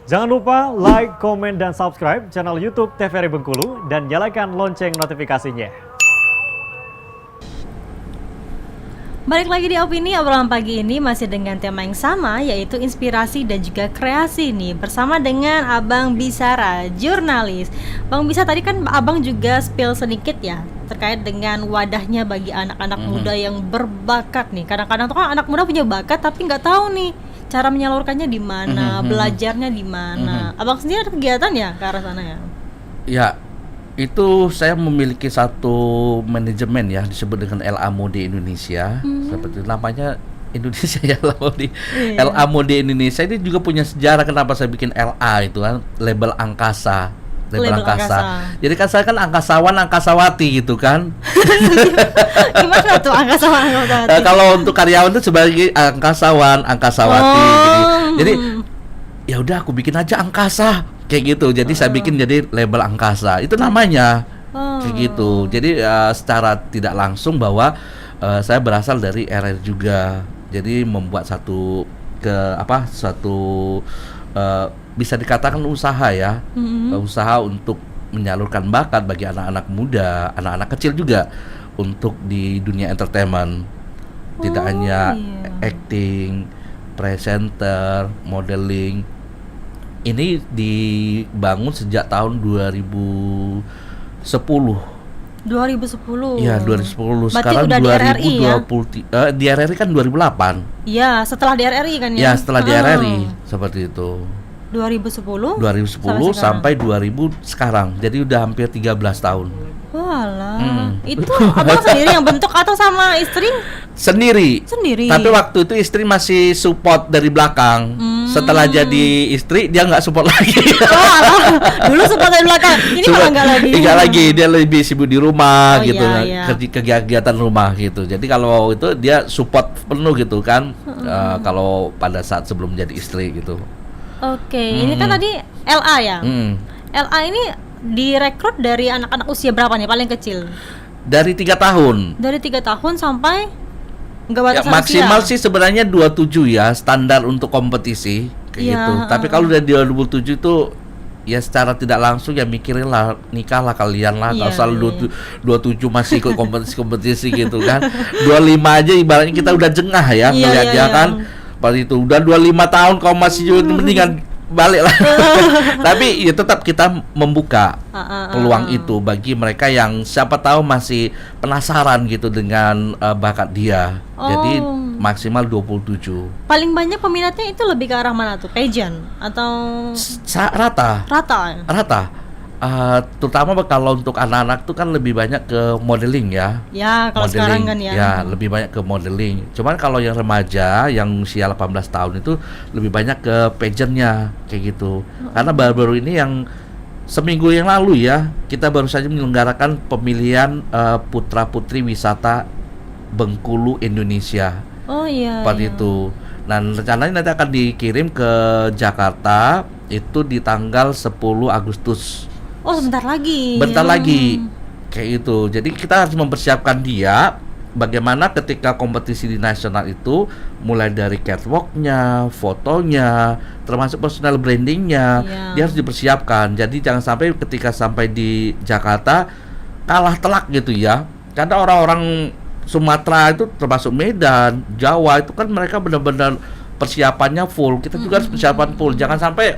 Jangan lupa like, komen, dan subscribe channel YouTube TVRI Bengkulu dan nyalakan lonceng notifikasinya. Balik lagi di Opini, obrolan pagi ini masih dengan tema yang sama, yaitu inspirasi dan juga kreasi nih, bersama dengan Abang Bisara, jurnalis. Bang Bisa, tadi kan Abang juga spill sedikit ya terkait dengan wadahnya bagi anak-anak muda yang berbakat nih. Kadang-kadang tuh kan anak muda punya bakat tapi nggak tahu nih cara menyalurkannya di mana, belajarnya di mana. Abang sendiri ada kegiatan ya ke arah sana ya? Ya, itu saya memiliki satu manajemen ya, disebut dengan LA Mode Indonesia. Seperti namanya Indonesia ya, LA Mode. LA Mode Indonesia ini juga punya sejarah kenapa saya bikin LA itu kan, label angkasa. Label angkasa. Jadi kan saya kan angkasawan, angkasawati gitu kan. Gimana tuh angkasawan, angkasawati? Kalau untuk karyawan itu sebagai angkasawan, angkasawati. Jadi ya udah aku bikin aja angkasa kayak gitu. Jadi saya bikin jadi label angkasa. Itu namanya. Kayak gitu. Jadi secara tidak langsung bahwa saya berasal dari RR juga. Jadi membuat satu bisa dikatakan usaha ya, usaha untuk menyalurkan bakat bagi anak-anak muda, anak-anak kecil juga untuk di dunia entertainment. Tidak hanya acting, presenter, modeling. Ini dibangun sejak tahun 2010. 2010. Iya, 2010. Berarti Sekarang udah 2020. Di RRI kan 2008. Iya, setelah di RRI kan ya? Ya, setelah di RRI seperti itu. 2010 sampai 2000 sekarang. Jadi udah hampir 13 tahun. Walah. Itu Abang sendiri yang bentuk atau sama istri? Sendiri. Tapi waktu itu istri masih support dari belakang. Setelah jadi istri dia nggak support lagi. Dulu support dari belakang. Ini malah nggak lagi. Nggak lagi, dia lebih sibuk di rumah gitu, iya. kegiatan rumah gitu. Jadi kalau itu dia support penuh gitu kan. Kalau pada saat sebelum jadi istri gitu. Oke, ini kan tadi LA ya. LA ini direkrut dari anak-anak usia berapa nih paling kecil? Dari 3 tahun. Dari 3 tahun sampai nggak Ya, batasan maksimal usia? sih sebenarnya 27 ya, standar untuk kompetisi kayak gitu. Tapi kalau udah di 27 itu ya secara tidak langsung ya mikirin lah, nikah lah kalian lah. Kalau selalu 27 masih ikut kompetisi gitu kan. 25 aja ibaratnya kita udah jengah ya ngeliatnya kan. Seperti itu, udah 25 tahun kau masih mendingan balik lah. Tapi ya tetap kita membuka peluang itu bagi mereka yang siapa tahu masih penasaran gitu dengan bakat dia. Jadi maksimal 27. Paling banyak peminatnya itu lebih ke arah mana tuh? Pageant atau Rata. Rata. Terutama kalau untuk anak-anak tuh kan lebih banyak ke modeling ya. Ya, kalau sekarang kan ya. Ya, lebih banyak ke modeling. Cuman kalau yang remaja yang usia 18 tahun itu lebih banyak ke pageantnya kayak gitu. Karena baru-baru ini yang seminggu yang lalu ya, kita baru saja menyelenggarakan pemilihan putra-putri wisata Bengkulu Indonesia. Oh iya. Seperti itu. Nah, rencananya nanti akan dikirim ke Jakarta itu di tanggal 10 Agustus. Oh, sebentar lagi. Bentar lagi. Kayak itu. Jadi kita harus mempersiapkan dia bagaimana ketika kompetisi di nasional itu, mulai dari catwalk-nya, fotonya, termasuk personal brandingnya, dia harus dipersiapkan. Jadi jangan sampai ketika sampai di Jakarta kalah telak gitu ya. Karena orang-orang Sumatera itu termasuk Medan, Jawa itu kan mereka benar-benar persiapannya full. Kita juga harus persiapan full. Jangan sampai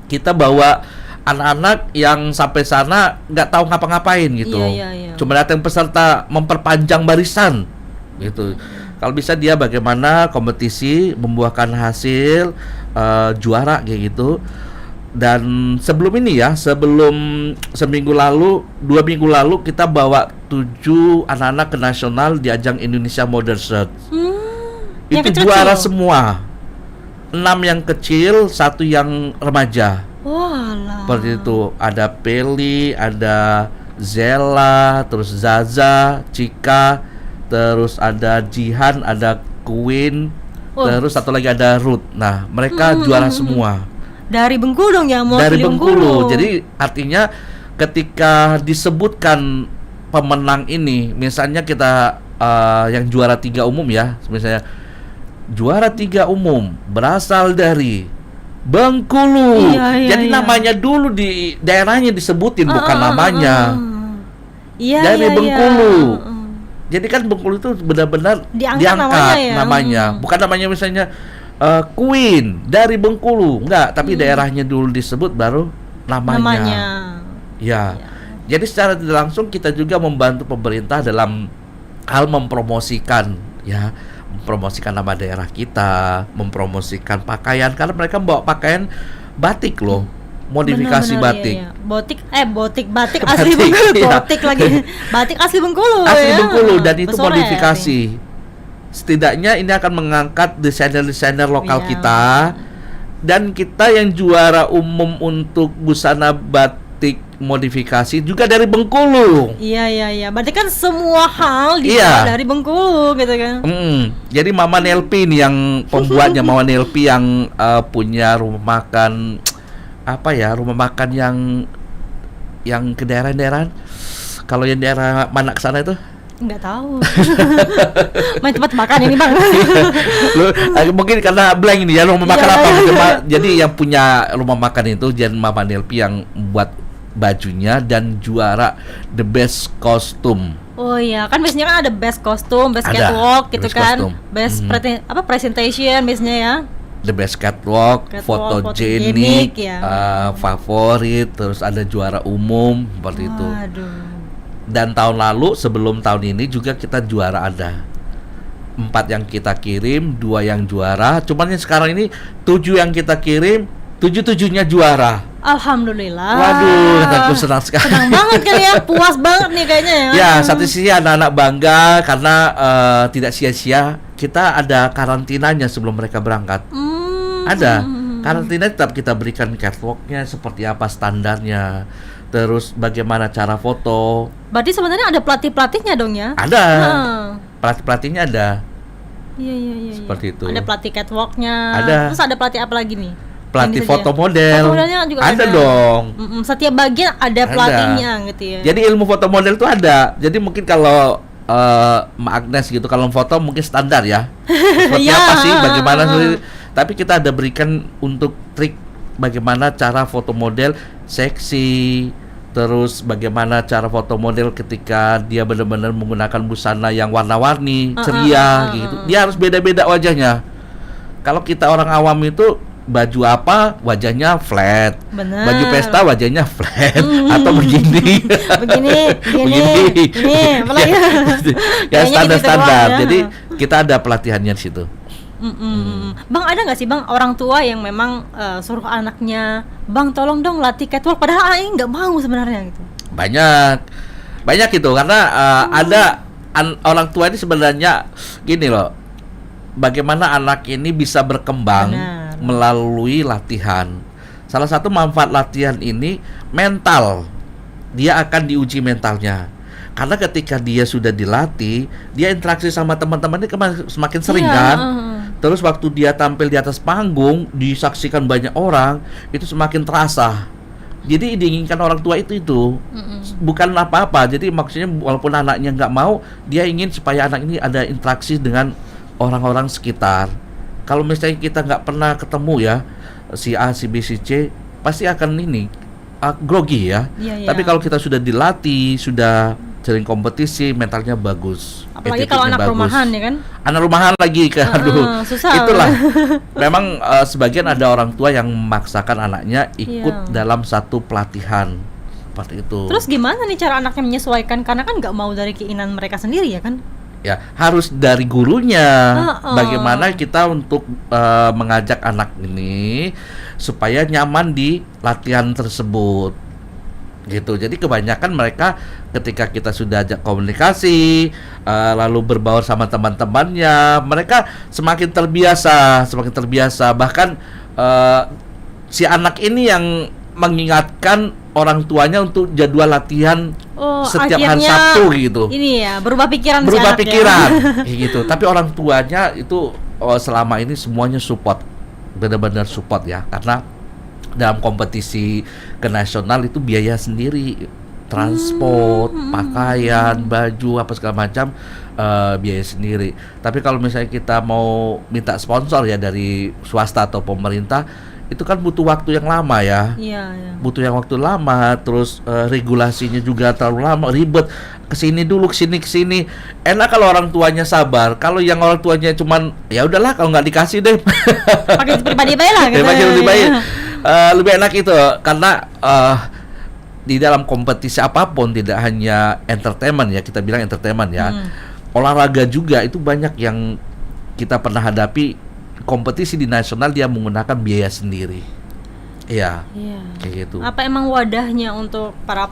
kita bawa anak-anak yang sampai sana nggak tahu ngapa-ngapain gitu. Iya. Cuma datang peserta memperpanjang barisan gitu. Kalau bisa dia bagaimana kompetisi membuahkan hasil juara kayak gitu. Dan sebelum ini ya, sebelum 2 minggu lalu kita bawa 7 anak-anak ke nasional di ajang Indonesia Model Search. Itu juara semua. 6 yang kecil, 1 yang remaja. Walah. Seperti itu. Ada Peli, ada Zella, terus Zaza, Cika, terus ada Jihan, ada Queen, terus satu lagi ada Ruth. Nah, mereka juara semua. Dari Bengkulu dong ya, Dari Bengkulu. Jadi artinya ketika disebutkan pemenang ini, misalnya kita yang juara 3 umum ya, misalnya juara 3 umum berasal dari Bengkulu. Iya, Jadi iya. namanya dulu di daerahnya disebutin, bukan namanya. Iya, Dari iya, Bengkulu. iya. Jadi kan Bengkulu itu benar-benar Diangkat namanya ya? namanya. Bukan namanya misalnya Queen dari Bengkulu, enggak, tapi daerahnya dulu disebut baru namanya. Ya. Jadi secara tidak langsung kita juga membantu pemerintah dalam hal mempromosikan mempromosikan nama daerah kita, mempromosikan pakaian karena mereka bawa pakaian batik loh. Modifikasi Benar-benar, batik. iya, iya. Batik asli Batik, Bengkulu, iya. batik lagi. Batik asli Bengkulu. Asli ya. Bengkulu dan itu Bersoret modifikasi. nih. Setidaknya ini akan mengangkat desainer-desainer lokal Iya. kita dan kita yang juara umum untuk busana batik modifikasi juga dari Bengkulu. Iya. Berarti kan semua hal Iya. dari Bengkulu gitu kan. Jadi Mama Nelpi nih yang pembuatnya, Mama Nelpi yang punya rumah makan rumah makan yang ke daerah-daerah. Kalau yang daerah Manak sana itu Nggak tahu. Main tempat makan ini bang. mungkin karena blank ini ya rumah makan Iya. apa gitu, Pak. Jadi yang punya rumah makan itu Jan Mama Nelpi yang buat bajunya dan juara the best costume. Oh iya, kan biasanya kan ada best kostum, best Ada, catwalk gitu best kan, costume. best presentation biasanya ya. The best catwalk, fotogenik, ya. favorit, terus ada juara umum seperti itu. Waduh. Dan tahun lalu sebelum tahun ini juga kita juara ada 4 yang kita kirim, 2 yang juara. Cuman yang sekarang ini 7 yang kita kirim, 7-7-nya juara. Alhamdulillah. Waduh, aku senang sekali. Senang banget kan ya, puas banget nih kayaknya ya. Ya, satu sisi anak-anak bangga karena tidak sia-sia. Kita ada karantinanya sebelum mereka berangkat. Ada karantina, tetap kita berikan catwalknya seperti apa standarnya. Terus bagaimana cara foto. Berarti sebenarnya ada pelatihnya dong ya? Ada. Hmm. Pelatihnya ada. Iya. Seperti itu. Ada pelatih catwalknya. Ada. Terus ada pelatih apa lagi nih? Pelatih Ini foto saja. model. Foto modelnya juga ada dong. Setiap bagian ada pelatihnya gitu ya. Jadi ilmu foto model itu ada. Jadi mungkin kalau Mbak Agnes gitu kalau foto mungkin standar ya. Seperti Ya, apa sih? Bagaimana sih? Tapi kita ada berikan untuk trik bagaimana cara foto model seksi. Terus bagaimana cara foto model ketika dia benar-benar menggunakan busana yang warna-warni, ceria gitu. Dia harus beda-beda wajahnya. Kalau kita orang awam itu baju apa wajahnya flat, Benar. baju pesta wajahnya flat atau begini, begini, apalagi? ya Kayaknya standar-standar. gitu doang, ya. Jadi kita ada pelatihannya di situ. Bang, ada nggak sih bang orang tua yang memang suruh anaknya, bang tolong dong latih catwalk, padahal Aing nggak mau sebenarnya gitu. Banyak itu karena ada orang tua ini sebenarnya gini loh, bagaimana anak ini bisa berkembang Benar. melalui latihan. Salah satu manfaat latihan ini mental, dia akan diuji mentalnya. Karena ketika dia sudah dilatih, dia interaksi sama teman-temannya semakin sering Iya, kan. Terus waktu dia tampil di atas panggung, disaksikan banyak orang, itu semakin terasa. Jadi diinginkan orang tua itu bukan apa-apa. Jadi maksudnya walaupun anaknya nggak mau, dia ingin supaya anak ini ada interaksi dengan orang-orang sekitar. Kalau misalnya kita nggak pernah ketemu ya, si A, si B, si C, pasti akan grogi ya. Iya. Tapi kalau kita sudah dilatih, sudah sering kompetisi, mentalnya bagus. Apalagi kalau attitude-nya anak bagus. rumahan ya kan? Anak rumahan lagi kan, aduh, susah. itulah. Memang sebagian ada orang tua yang memaksakan anaknya ikut Iya. dalam satu pelatihan seperti itu. Terus gimana nih cara anaknya menyesuaikan, karena kan nggak mau dari keinginan mereka sendiri ya kan? Ya harus dari gurunya. Heeh. Bagaimana kita untuk mengajak anak ini supaya nyaman di latihan tersebut. Gitu. Jadi kebanyakan mereka ketika kita sudah ajak komunikasi, lalu berbaur sama teman-temannya, mereka semakin terbiasa. Bahkan si anak ini yang mengingatkan orang tuanya untuk jadwal latihan setiap hari akhirnya Sabtu gitu. Ini ya, berubah pikiran si Berubah anaknya. pikiran kayak gitu. Tapi orang tuanya itu selama ini semuanya support, benar-benar support ya, karena dalam kompetisi ke nasional itu biaya sendiri, transport, pakaian, baju apa segala macam, biaya sendiri. Tapi kalau misalnya kita mau minta sponsor ya dari swasta atau pemerintah, itu kan butuh waktu yang lama ya. Iya, iya. Butuh yang waktu lama, terus regulasinya juga terlalu lama, ribet. Kesini dulu, kesini. Enak kalau orang tuanya sabar. Kalau yang orang tuanya cuman ya udahlah kalau nggak dikasih deh. Pakai pribadi baik lah. Ya, pakai lebih baik. Lebih enak itu karena di dalam kompetisi apapun tidak hanya entertainment ya, kita bilang entertainment ya. Olahraga juga itu banyak yang kita pernah hadapi, kompetisi di nasional dia menggunakan biaya sendiri. Iya. Iya. Kayak gitu. Apa emang wadahnya untuk para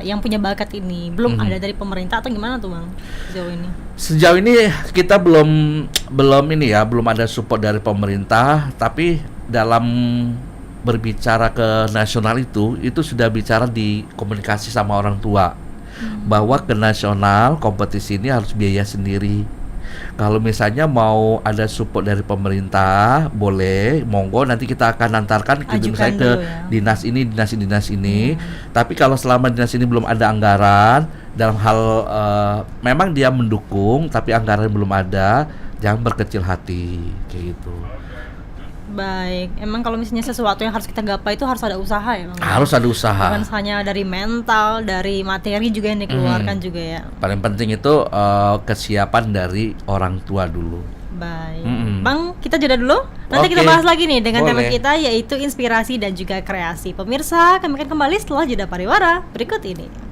yang punya bakat ini belum ada dari pemerintah atau gimana tuh, Bang? Sejauh ini. Sejauh ini kita belum ada support dari pemerintah, tapi dalam berbicara ke nasional itu sudah bicara di komunikasi sama orang tua bahwa ke nasional kompetisi ini harus biaya sendiri. Kalau misalnya mau ada support dari pemerintah, boleh, monggo nanti kita akan antarkan gitu, misalnya ke dinas ini. Tapi kalau selama dinas ini belum ada anggaran, dalam hal memang dia mendukung, tapi anggaran belum ada, jangan berkecil hati, kayak gitu. Baik, emang kalau misalnya sesuatu yang harus kita gapai itu harus ada usaha ya, Bang? Harus ada usaha. Bukan hanya dari mental, dari materi juga yang dikeluarkan juga ya. Paling penting itu kesiapan dari orang tua dulu. Baik, Bang, kita jeda dulu. Nanti kita bahas lagi nih dengan tema kita yaitu inspirasi dan juga kreasi. Pemirsa, kami akan kembali setelah jeda pariwara berikut ini.